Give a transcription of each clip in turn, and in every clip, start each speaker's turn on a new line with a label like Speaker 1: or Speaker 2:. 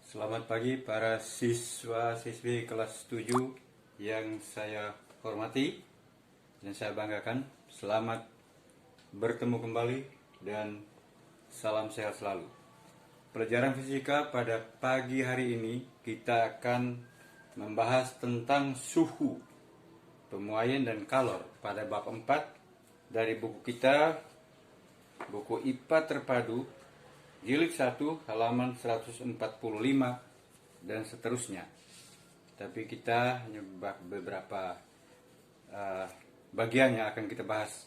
Speaker 1: Selamat pagi para siswa-siswi kelas 7 yang saya hormati dan saya banggakan. Selamat bertemu kembali dan salam sehat selalu. Pelajaran fisika pada pagi hari ini kita akan membahas tentang suhu, pemuaian dan kalor pada bab 4 dari buku kita, buku IPA Terpadu Jilid 1 halaman 145 dan seterusnya. Tapi kita hanya beberapa bagian yang akan kita bahas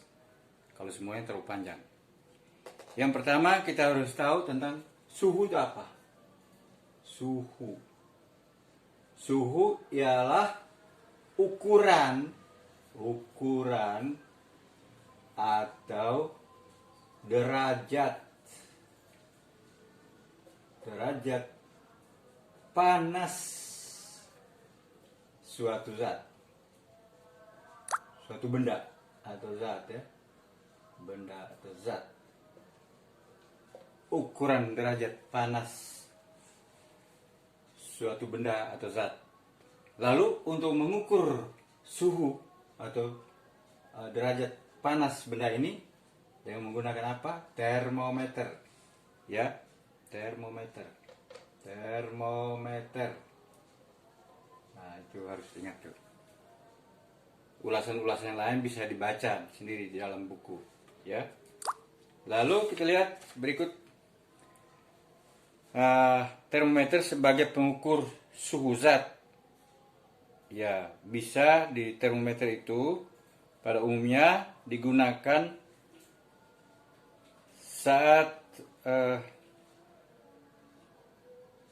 Speaker 1: kalau semuanya terlalu panjang. Yang pertama kita harus tahu tentang suhu itu apa. Suhu ialah ukuran atau derajat panas suatu zat, suatu benda atau zat ya, benda atau zat. Ukuran derajat panas suatu benda atau zat. Lalu untuk mengukur suhu atau derajat panas benda ini dengan menggunakan apa? Termometer. Ya, termometer. Nah, itu harus ingat tuh. Ulasan-ulasan yang lain bisa dibaca sendiri di dalam buku, ya. Lalu kita lihat berikut termometer sebagai pengukur suhu zat. Ya, bisa di termometer itu pada umumnya digunakan saat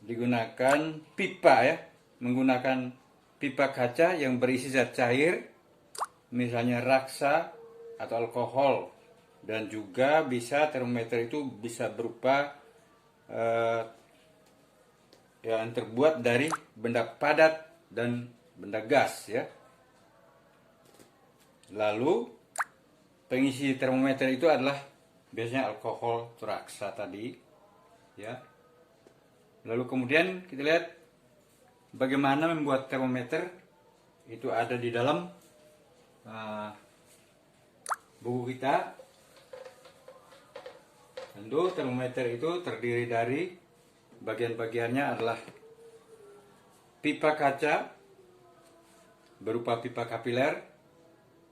Speaker 1: digunakan pipa ya, menggunakan pipa kaca yang berisi zat cair, misalnya raksa atau alkohol, dan juga bisa termometer itu bisa berupa yang terbuat dari benda padat dan benda gas ya. Lalu pengisi termometer itu adalah biasanya alkohol, raksa tadi ya. Lalu kemudian kita lihat bagaimana membuat termometer. Itu ada di dalam buku kita. Tentu termometer itu terdiri dari bagian-bagiannya adalah pipa kaca berupa pipa kapiler,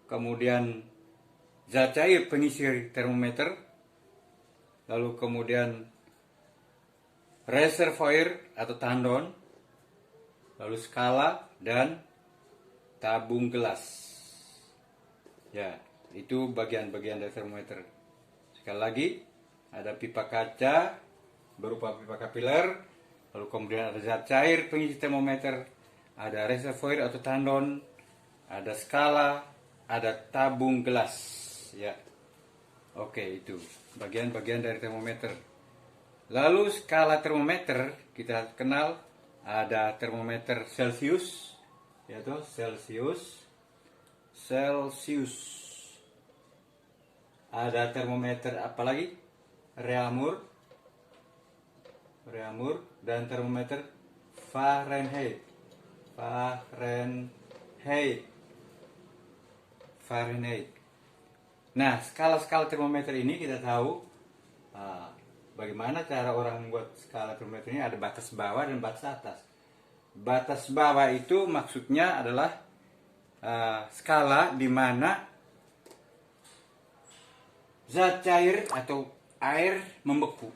Speaker 1: kemudian zat cair pengisi termometer, lalu kemudian reservoir atau tandon, lalu skala dan tabung gelas. Ya, itu bagian-bagian dari termometer. Sekali lagi, ada pipa kaca berupa pipa kapiler, lalu kemudian ada zat cair pengisi termometer, ada reservoir atau tandon, ada skala, ada tabung gelas. Ya, oke, itu bagian-bagian dari termometer. Lalu skala termometer kita kenal, ada termometer Celsius, yaitu Celsius. Ada termometer apa lagi? Reaumur, dan termometer Fahrenheit. Nah, skala-skala termometer ini kita tahu bagaimana cara orang membuat skala termometer ini. Ada batas bawah dan batas atas. Batas bawah itu maksudnya adalah skala di mana zat cair atau air membeku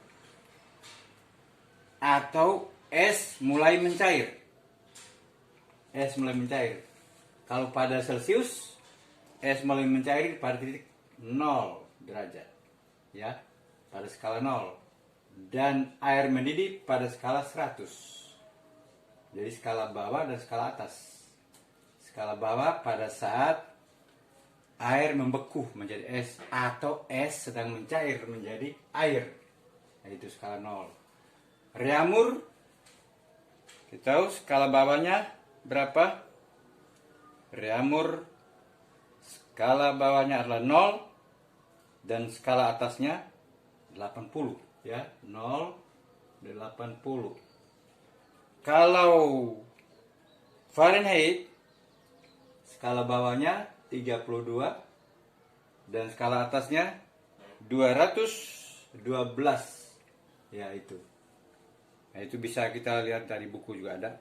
Speaker 1: atau es mulai mencair. Kalau pada Celsius, es mulai mencair pada titik 0 derajat. Ya, pada skala 0. Dan air mendidih pada skala 100. Jadi skala bawah dan skala atas. Skala bawah pada saat air membeku menjadi es atau es sedang mencair menjadi air. Nah, itu skala 0. Reaumur, kita tahu skala bawahnya berapa? Reaumur skala bawahnya adalah 0 dan skala atasnya 80 ya, 0 dan 80. Kalau Fahrenheit, skala bawahnya 32 dan skala atasnya 212. Ya itu. Nah, itu bisa kita lihat dari buku juga ada.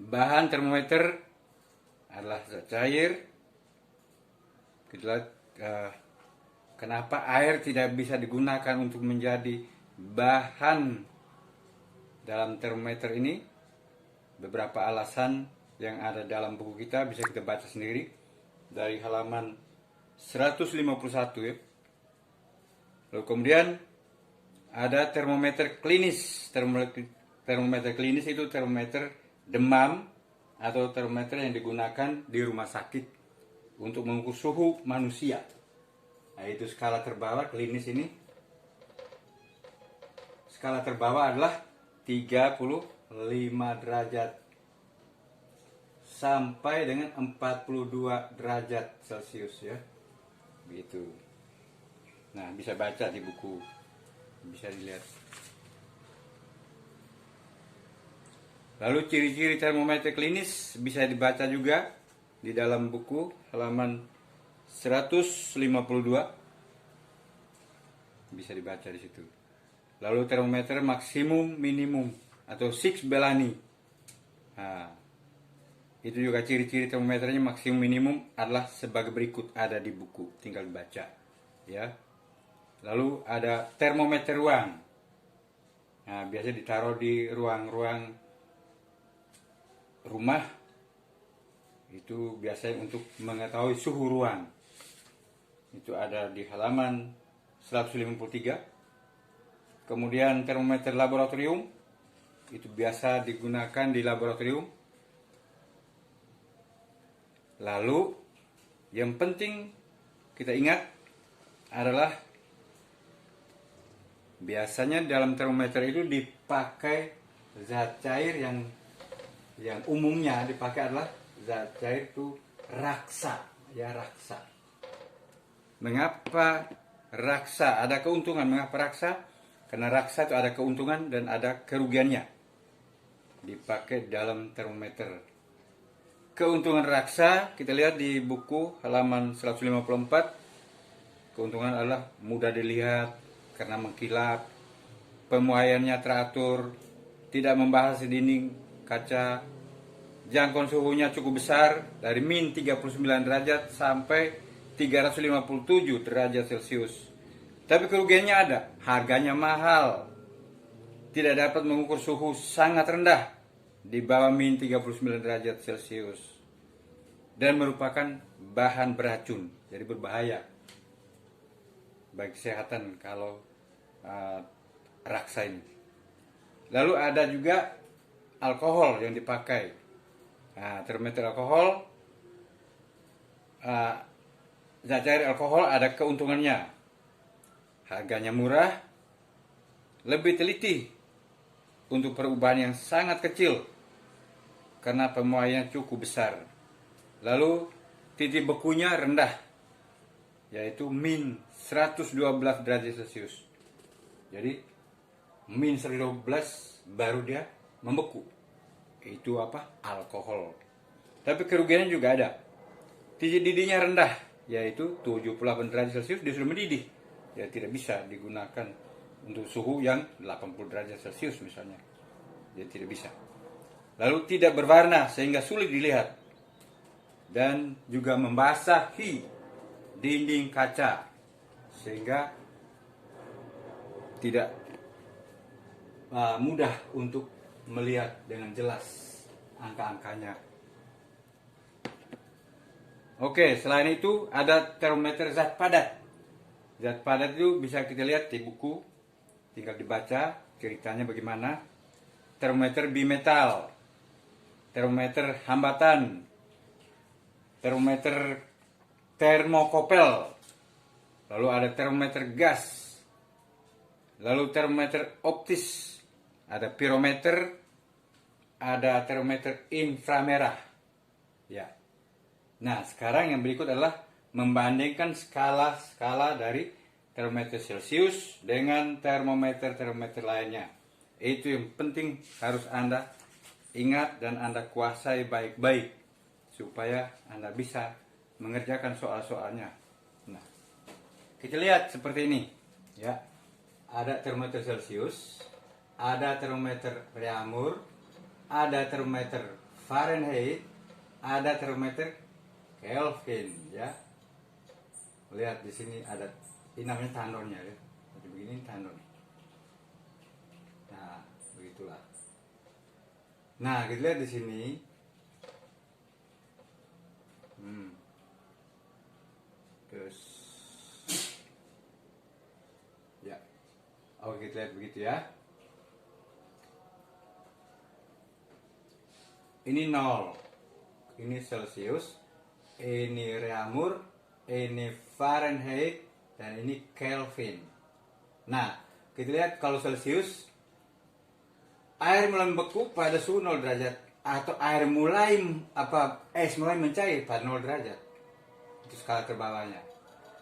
Speaker 1: Bahan termometer adalah zat cair. Kita lihat kenapa air tidak bisa digunakan untuk menjadi bahan dalam termometer ini. Beberapa alasan yang ada dalam buku kita bisa kita baca sendiri dari halaman 151 ya. Lalu kemudian ada termometer klinis. Termometer klinis itu termometer demam atau termometer yang digunakan di rumah sakit untuk mengukur suhu manusia. Nah, itu skala terbawah klinis ini. Skala terbawah adalah 35 derajat sampai dengan 42 derajat Celcius ya. Begitu. Nah, bisa baca di buku. Bisa dilihat. Lalu ciri-ciri termometer klinis bisa dibaca juga di dalam buku halaman 152. Bisa dibaca di situ. Lalu termometer maksimum minimum atau 6 Belani. Nah, itu juga ciri-ciri termometernya maksimum minimum adalah sebagai berikut, ada di buku, tinggal dibaca ya. Lalu ada termometer ruang. Nah, biasanya ditaruh di ruang-ruang rumah. Itu biasanya untuk mengetahui suhu ruang. Itu ada di halaman 153. Kemudian termometer laboratorium. Itu biasa digunakan di laboratorium. Lalu yang penting kita ingat adalah biasanya dalam termometer itu dipakai zat cair yang umumnya dipakai adalah zat cair itu raksa, ya raksa. Mengapa raksa? Ada keuntungan. Mengapa raksa? Karena raksa itu ada keuntungan dan ada kerugiannya. Dipakai dalam termometer. Keuntungan raksa kita lihat di buku halaman 154. Keuntungan adalah mudah dilihat karena mengkilap, pemuaiannya teratur, tidak membahas dinding kaca, jangkauan suhunya cukup besar dari min 39 derajat sampai 357 derajat Celcius. Tapi kerugiannya ada, harganya mahal. Tidak dapat mengukur suhu sangat rendah di bawah min 39 derajat Celcius. Dan merupakan bahan beracun, jadi berbahaya bagi kesehatan kalau raksa ini. Lalu ada juga alkohol yang dipakai. Nah, termometer alkohol, zat cair alkohol ada keuntungannya. Harganya murah, lebih teliti untuk perubahan yang sangat kecil karena pemuaiannya cukup besar. Lalu titik bekunya rendah, yaitu min 112 derajat Celcius. Jadi min 112 baru dia membeku. Itu apa? Alkohol. Tapi kerugiannya juga ada. Titik didihnya rendah, yaitu 78 derajat Celcius dia sudah mendidih. Ya tidak bisa digunakan untuk suhu yang 80 derajat Celcius misalnya. Jadi tidak bisa. Lalu tidak berwarna sehingga sulit dilihat. Dan juga membasahi dinding kaca sehingga tidak mudah untuk melihat dengan jelas angka-angkanya. Oke, selain itu ada termometer zat padat. Zat padat itu bisa kita lihat di buku, tinggal dibaca ceritanya bagaimana. Termometer bimetal, termometer hambatan, termometer termokopel, lalu ada termometer gas, lalu termometer optis, ada pirometer, ada termometer inframerah. Ya. Nah, sekarang yang berikut adalah membandingkan skala-skala dari termometer Celcius dengan termometer lainnya. Itu yang penting harus Anda ingat dan Anda kuasai baik-baik supaya Anda bisa mengerjakan soal-soalnya. Nah, kita lihat seperti ini, ya. Ada termometer Celcius, ada termometer Reaumur, ada termometer Fahrenheit, ada termometer Kelvin, ya. Lihat di sini ada, ini namanya tandonnya, ya. Jadi begini tandon. Nah, begitulah. Nah, kita lihat di sini. Terus, ya. Oke, kita lihat begitu ya. Ini 0, ini Celcius, ini Reaumur, ini Fahrenheit, dan ini Kelvin. Nah, kita lihat kalau Celcius, air mulai membeku pada suhu 0 derajat, atau air mulai es mulai mencair pada 0 derajat. Itu skala terbawahnya.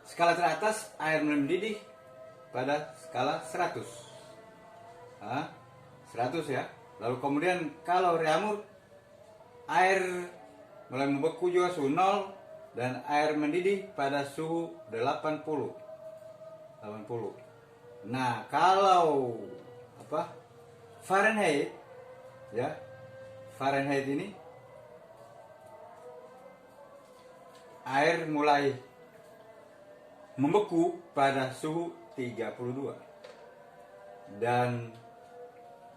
Speaker 1: Skala teratas, air mulai mendidih pada skala 100. 100 ya. Lalu kemudian kalau Reaumur, air mulai membeku juga suhu 0 dan air mendidih pada suhu 80. Nah, kalau Fahrenheit, ya. Fahrenheit ini air mulai membeku pada suhu 32 dan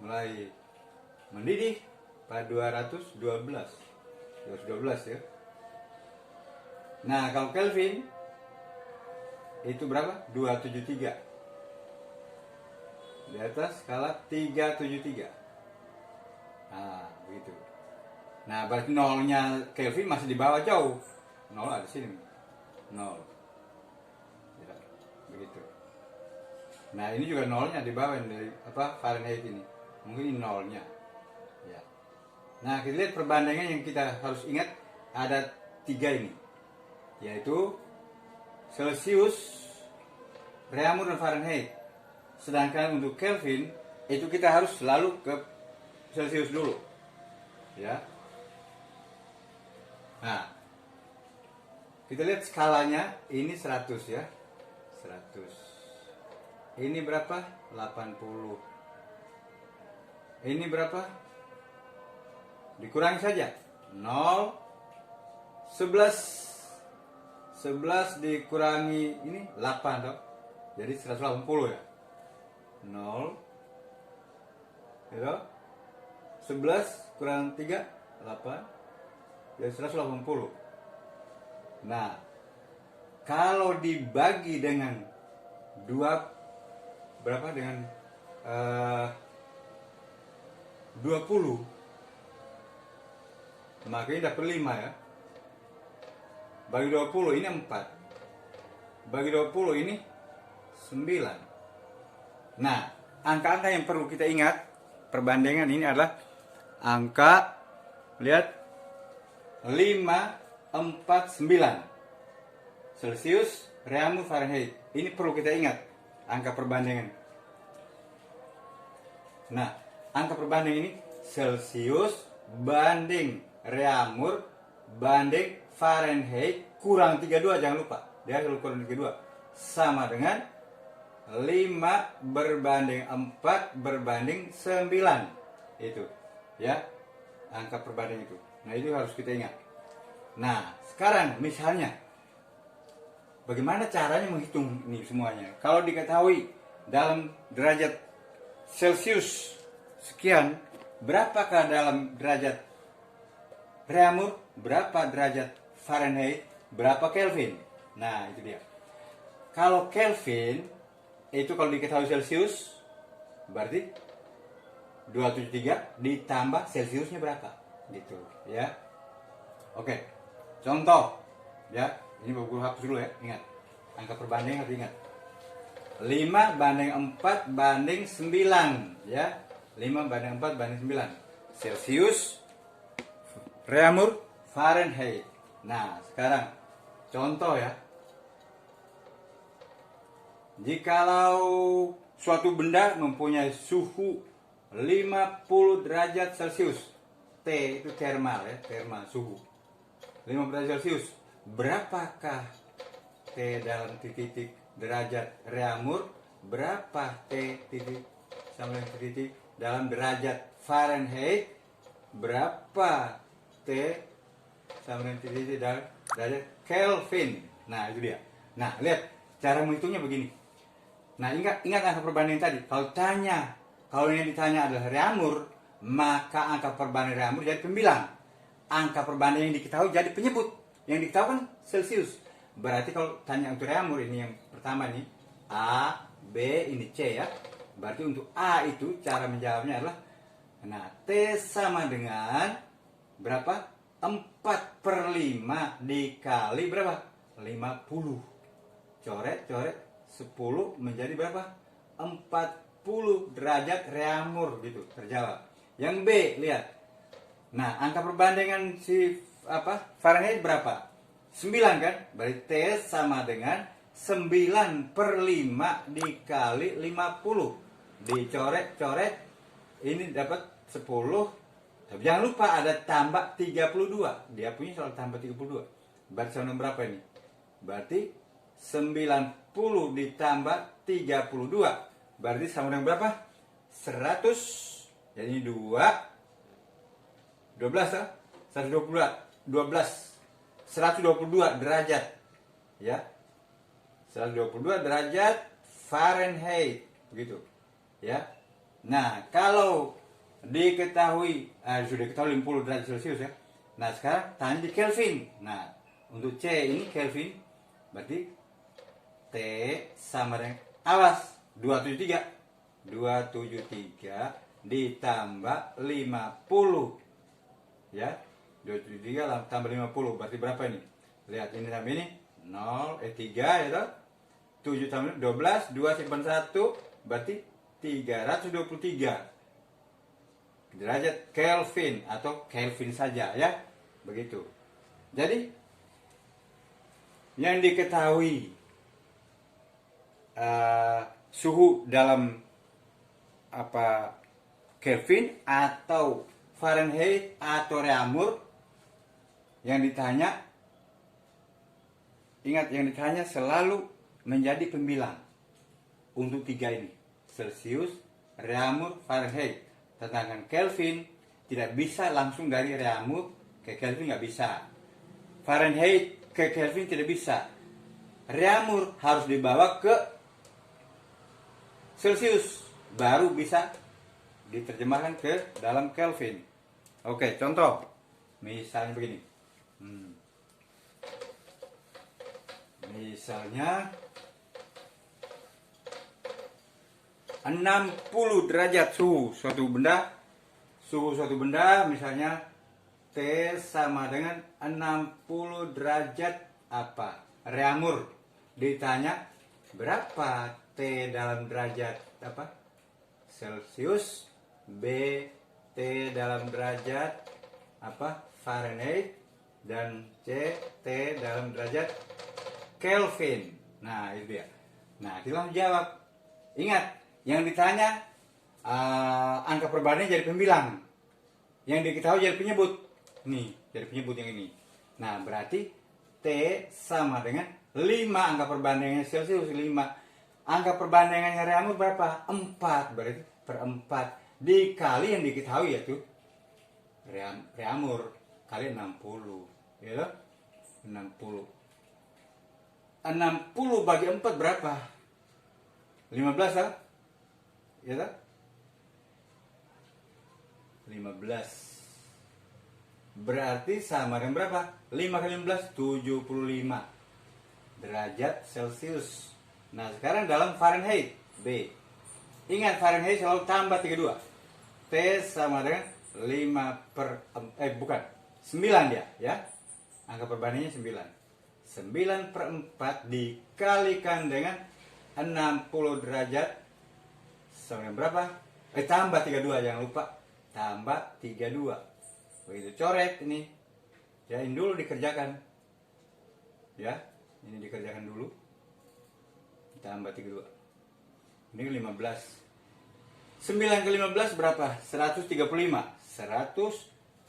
Speaker 1: mulai mendidih pada 212 ya. Nah, kalau Kelvin itu berapa? 273. Di atas skala 373. Nah, begitu. Nah, berarti nolnya Kelvin masih di bawah jauh. Nol ada sini. Nol. Ya, begitu. Nah, ini juga nolnya di bawah dari Fahrenheit ini. Mungkin ini nolnya. Ya. Nah, kita lihat perbandingan yang kita harus ingat ada 3 ini. Yaitu Celcius, Reaumur, dan Fahrenheit. Sedangkan untuk Kelvin itu kita harus selalu ke Celcius dulu, ya. Nah, kita lihat skalanya, ini 100 ya, 100. Ini berapa? 80. Ini berapa? Dikurangi saja, 0, 11 dikurangi ini 8 toh. Jadi 180 ya. 0 ya. 11 kurang 3 8. Jadi 180. Nah, kalau dibagi dengan 2 berapa dengan 20, maka ini dapat 5 ya. Bagi 20 ini 4. Bagi 20 ini 9. Nah, angka-angka yang perlu kita ingat perbandingan ini adalah angka, lihat, 5, 4, 9. Celcius, Reaumur, Fahrenheit. Ini perlu kita ingat angka perbandingan. Nah, angka perbandingan ini Celcius banding Reaumur banding Fahrenheit kurang 32, jangan lupa. Dia selalu kurang 32. Sama dengan 5 berbanding 4 berbanding 9. Itu, ya. Angka perbanding itu. Nah, itu harus kita ingat. Nah, sekarang misalnya bagaimana caranya menghitung ini semuanya? Kalau diketahui dalam derajat Celcius sekian, berapakah dalam derajat Reaumur, berapa derajat Fahrenheit, berapa Kelvin? Nah, itu dia. Kalau Kelvin itu kalau diketahui Celcius berarti 273 ditambah Celciusnya berapa? Gitu, ya. Oke. Contoh, ya. Ini gue hapus dulu ya, ingat. Angka perbandingan harus ingat. 5 banding 4 banding 9, ya. 5 banding 4 banding 9. Celcius, Reaumur, Fahrenheit. Nah, sekarang contoh ya. Jikalau suatu benda mempunyai suhu 50 derajat Celcius, T itu thermal ya, thermal suhu 50 derajat Celcius, berapakah T dalam titik derajat Reaumur, berapa T titik sama dengan titik dalam derajat Fahrenheit, berapa T sama dengan titik dalam derajat Kelvin. Nah itu dia. Nah lihat cara menghitungnya begini. Nah ingat angka perbandingan tadi. Kalau yang ditanya adalah Reaumur, maka angka perbandingan Reaumur jadi pembilang. Angka perbandingan yang diketahui jadi penyebut. Yang diketahui kan Celcius. Berarti kalau tanya untuk Reaumur, ini yang pertama nih, A, B, ini C ya. Berarti untuk A itu cara menjawabnya adalah, nah T sama dengan berapa? 4/5 dikali berapa? 50. Coret 10 menjadi berapa? 40 derajat Reaumur gitu, terjawab. Yang B, lihat. Nah, angka perbandingan si Fahrenheit berapa? 9 kan? Berarti T sama dengan 9/5 dikali 50. Dicoret, ini dapat 10. Tapi jangan lupa ada tambah 32. Dia punya soal tambah 32. Berarti sama berapa ini? Berarti 90 ditambah 32. Berarti sama dengan berapa? 100. Jadi ini 12 ya? 122 derajat. Ya. 122 derajat Fahrenheit, begitu. Ya. Nah, kalau diketahui sudah diketahui 50 derajat Celcius ya. Nah, sekarang tanya di Kelvin. Nah, untuk C ini Kelvin berarti T sama dengan, awas, 273 ditambah 50 ya. 273 tambah 50 berarti berapa ini? Lihat ini tambah ini 3 ya toh. 7 tambah 12, 2 simpan 1 berarti 323 derajat Kelvin atau Kelvin saja ya. Begitu. Jadi yang diketahui suhu dalam Kelvin atau Fahrenheit atau Reaumur, yang ditanya, ingat yang ditanya selalu menjadi pembilang untuk 3 ini, Celcius, Reaumur, Fahrenheit. Sedangkan Kelvin tidak bisa langsung dari Reaumur ke Kelvin, nggak bisa. Fahrenheit ke Kelvin tidak bisa. Reaumur harus dibawa ke Celcius, baru bisa diterjemahkan ke dalam Kelvin. Oke, contoh. Misalnya begini. Misalnya 60 derajat suhu suatu benda misalnya T sama dengan 60 derajat Reaumur. Ditanya berapa T dalam derajat Celcius, B T dalam derajat Fahrenheit, dan C T dalam derajat Kelvin. Nah itu dia. Nah kita jawab. Ingat, yang ditanya angka perbandingan jadi pembilang, yang diketahui jadi penyebut. Nih jadi penyebut yang ini. Nah berarti T sama dengan 5 angka perbandingannya Celcius, 5. Angka perbandingannya Reaumur berapa? 4. Berarti per 4 dikali yang diketahui yaitu Reaumur kali 60. Ya, 60. 60 bagi 4 berapa? 15 ya? Ya tak? 15. Berarti sama dengan berapa? 5 kali 15, 75 derajat Celcius. Nah sekarang dalam Fahrenheit, B. Ingat Fahrenheit selalu tambah 32. T sama dengan 9 dia ya. Angka perbandingannya 9. 9/4 dikalikan dengan 60 derajat sama dengan berapa? Tambah 32, jangan lupa. Tambah 32. Begitu, coret ini. Ya, ini dulu dikerjakan. Ya, ini dikerjakan dulu. tambah 32. Ini 15. 9 ke 15 berapa? 135. 135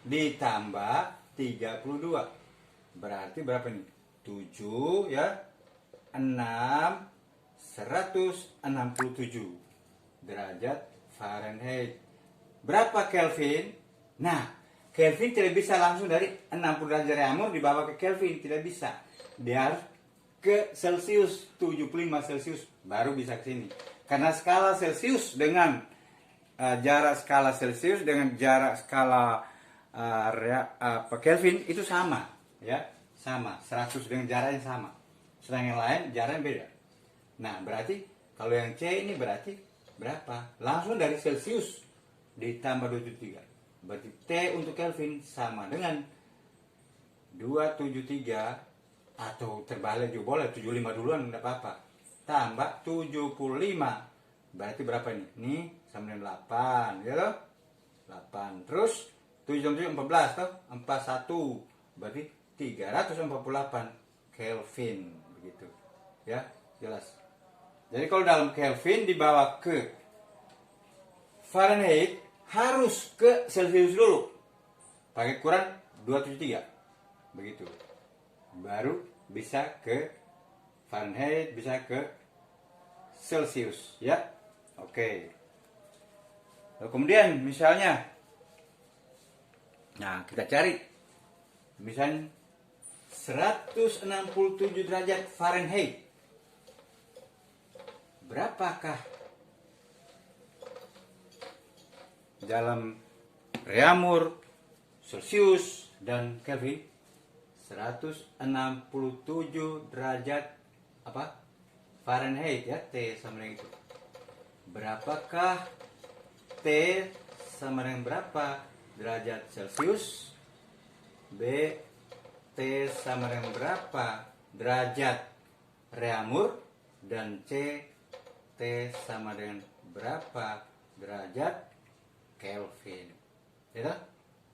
Speaker 1: ditambah 32. Berarti berapa nih? 7 ya. 6 167 derajat Fahrenheit. Berapa Kelvin? Nah, Kelvin tidak bisa langsung dari 60 derajat Reaumur dibawa ke Kelvin, tidak bisa. Dia harus ke Celsius, 75 Celsius baru bisa ke sini. Karena skala Celsius dengan jarak skala Celsius dengan jarak skala Kelvin itu sama, ya, sama. 100 dengan jaraknya sama. Sedangkan yang lain jaraknya beda. Nah, berarti kalau yang C ini berarti berapa? Langsung dari Celsius ditambah 23. Berarti T untuk Kelvin sama dengan 273 atau terbalik juga boleh, 75 duluan enggak apa-apa. Tambah 75. Berarti berapa ini? Ini sama dengan 8, ya loh? 8. Terus 7 7 14 toh? 41. Berarti 348 Kelvin begitu. Ya, jelas. Jadi kalau dalam Kelvin dibawa ke Fahrenheit harus ke Celsius dulu. Pakai kurang 273. Begitu. Baru bisa ke Fahrenheit, bisa ke Celsius, ya. Oke. Lalu kemudian misalnya, nah kita cari misalnya 167 derajat Fahrenheit. Berapakah dalam Reaumur, Celsius, dan Kelvin? 167 derajat apa? Fahrenheit, ya, T sama dengan itu. Berapakah T sama dengan berapa derajat Celsius? B, T sama dengan berapa derajat Reaumur? Dan C, T sama dengan berapa derajat Kelvin. Ya?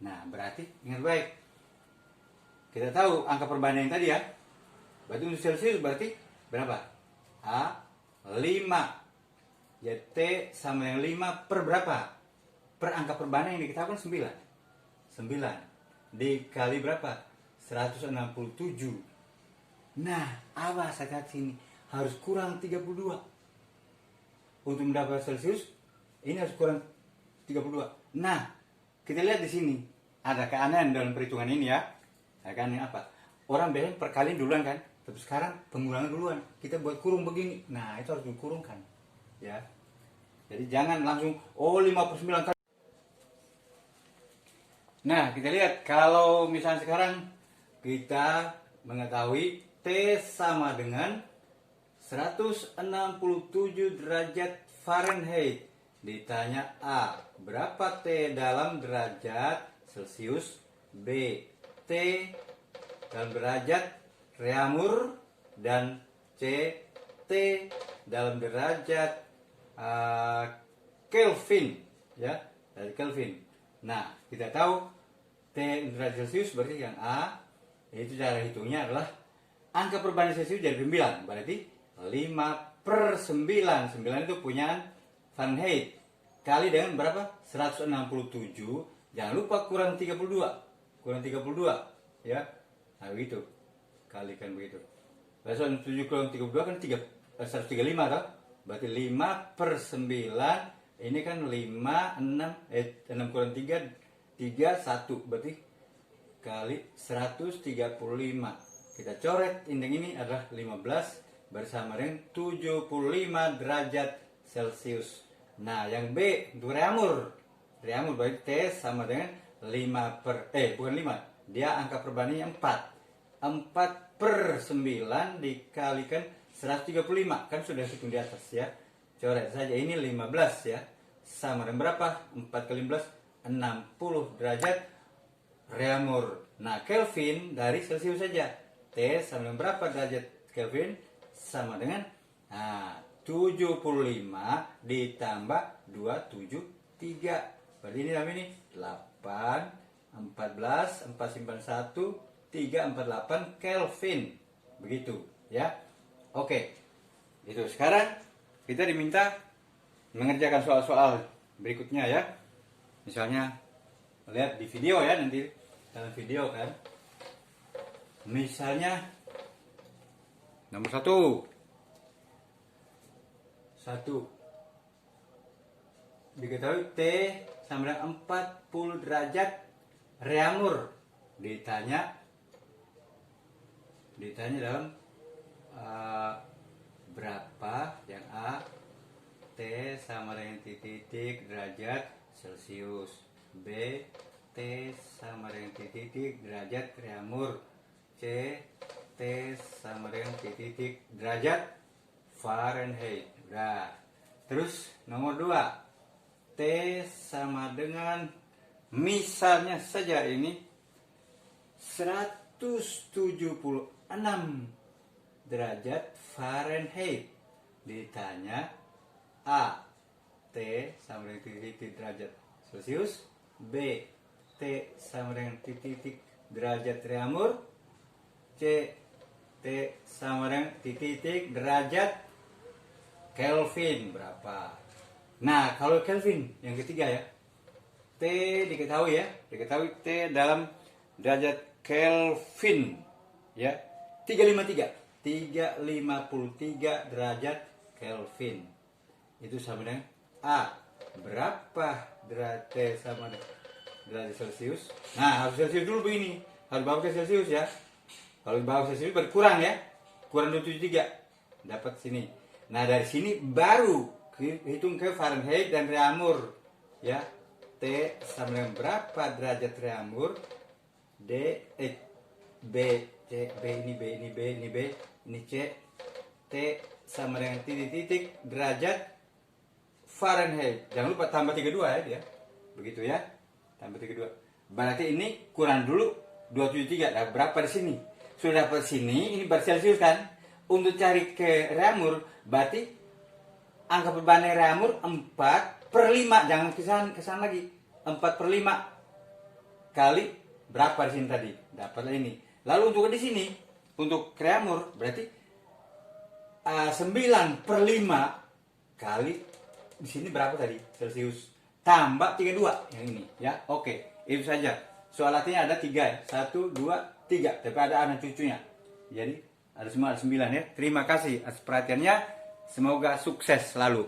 Speaker 1: Nah, berarti ingat baik. Kita tahu angka perbandingan tadi ya. Berarti untuk Celsius berarti berapa? A 5. Ya, T sama dengan 5 per berapa? Per angka perbandingan yang diketahui 9. 9 dikali berapa? 167. Nah, awas hati-hati sini. Harus kurang 32. Untuk mendapat Celsius, ini harus kurang 32. Nah, kita lihat di sini. Ada keanehan dalam perhitungan ini ya. Ada keanehan apa? Orang biasanya perkalian duluan kan. Tapi sekarang pengulangan duluan. Kita buat kurung begini. Nah, itu harus dikurungkan. Ya. Jadi jangan langsung, 59 kali. Nah, kita lihat. Kalau misalnya sekarang kita mengetahui T sama dengan 167 derajat Fahrenheit. Ditanya A, berapa T dalam derajat Celsius? B, T dalam derajat Reaumur. Dan C, T dalam derajat Kelvin, ya, dari Kelvin. Nah, kita tahu T derajat Celsius berarti yang A, itu cara hitungnya adalah angka perbandingan Celsius jadi 9, berarti 5/9. 9 itu punyaan Fahrenheit. Kali dengan berapa? 167. Jangan lupa kurang 32. Kurang 32, ya. Nah, begitu. Kalikan begitu. 167 kurang 32 kan 135 toh? Berarti 5/9. Ini kan 6 kurang 3 1. Berarti kali 135. Kita coret indeks ini adalah 15 bersama dengan 75 derajat Celsius. Nah, yang B untuk Reaumur. Reaumur berarti T sama dengan 5 dia angka perbandingannya 4. 4/9 dikalikan 135. Kan sudah hitung di atas ya. Coret saja ini 15 ya. Sama dengan berapa? 4 kali 15 60 derajat Reaumur. Nah, Kelvin dari Celsius saja. T sama dengan berapa derajat Kelvin? Sama dengan 75 ditambah 273. Berarti ini namanya ini 8, 14, 4 simpan 1, 3, 48 Kelvin. Begitu ya. Oke. Itu sekarang kita diminta mengerjakan soal-soal berikutnya ya. Misalnya lihat di video ya, nanti dalam video kan. Misalnya nomor 1. Diketahui T sama dengan 40 derajat reamur. Ditanya dalam berapa yang A, T sama dengan titik derajat Celcius, B, T sama dengan titik derajat reamur, C, T sama dengan titik derajat Fahrenheit. Udah. Terus nomor 2, T sama dengan misalnya saja ini 176 derajat Fahrenheit. Ditanya A, T sama dengan titik derajat Celcius, B, T sama dengan titik derajat reamur, C, T sama dengan titik derajat Kelvin berapa. Nah, kalau Kelvin yang ketiga ya, T diketahui T dalam derajat Kelvin ya, 353 derajat Kelvin. Itu sama dengan A, berapa derajat T sama dengan derajat Celcius. Nah, harus Celcius dulu begini, harus bawa ke Celcius ya. Kalau bawa ke Celcius berkurang ya, kurang 273 dapat sini. Nah, dari sini baru hitung ke Fahrenheit dan reamur ya. T sama dengan berapa derajat reamur, B ini C, T sama dengan titik derajat Fahrenheit. Jangan lupa tambah 32 ya dia. Begitu ya. Tambah 32. Berarti ini kurang dulu 273. Nah, berapa di sini? Sudah dapat sini, ini bercelcius kan? Untuk cari ke reamur, berarti angka perbannya reamur 4/5. Jangan kesan lagi. 4/5 kali berapa di sini tadi? Dapatlah ini. Lalu untuk di sini, untuk reamur berarti 9/5 kali di sini berapa tadi? Celcius. Tambah 32 yang ini ya. Oke, itu saja. Soal latihannya ada 3 ya. 1, 2, 3. Tapi ada anak cucunya. Jadi ada semua ada 9 ya. Terima kasih atas perhatiannya. Semoga sukses selalu.